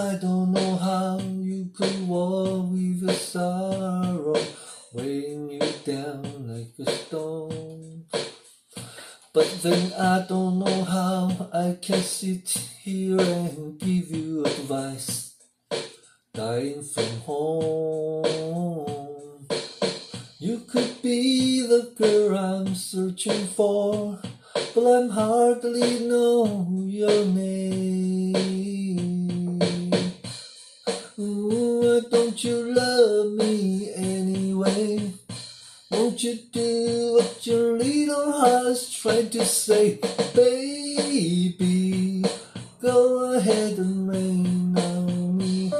I don't know how you could walk with a sorrow weighing you down like a stone. But then I don't know how I can sit here and give you advice, dying from home. You could be the girl I'm searching for, but I hardly know your name. Ooh, why don't you love me anyway? Won't you do what your little heart's trying to say? Baby, go ahead and rain on me.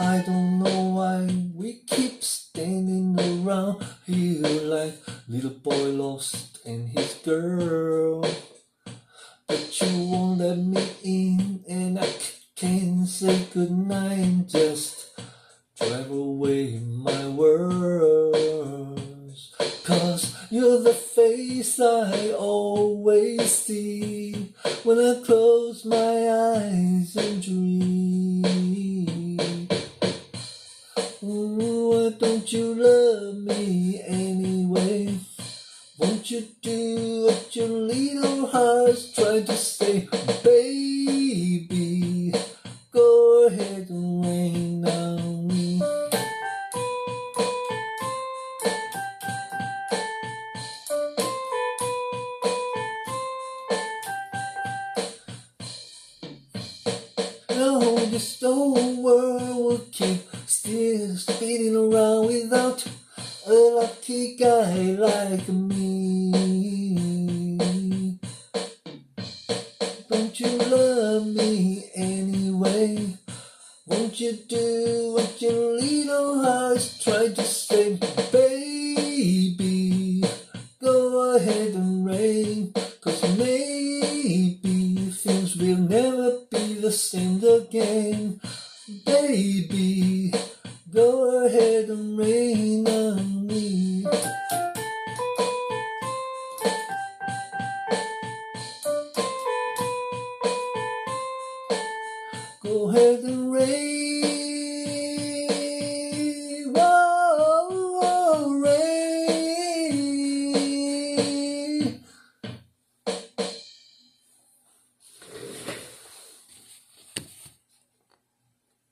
I don't know why we keep standing around here like little boy lost and his girl. But you won't let me in, and I can't say goodnight and just drive away my words. 'Cause you're the face I always see when I close my eyes and dream. Ooh, why don't you love me anyway? Won't you do what your little heart's trying to say? Baby, go ahead and rain on me. No, this whole world will keep still spinning around without a lucky guy like me. Don't you love me anyway? Won't you do what your little heart's trying to say? Baby, go ahead and rain, 'cause maybe things will never be the same again. Baby, go ahead and rain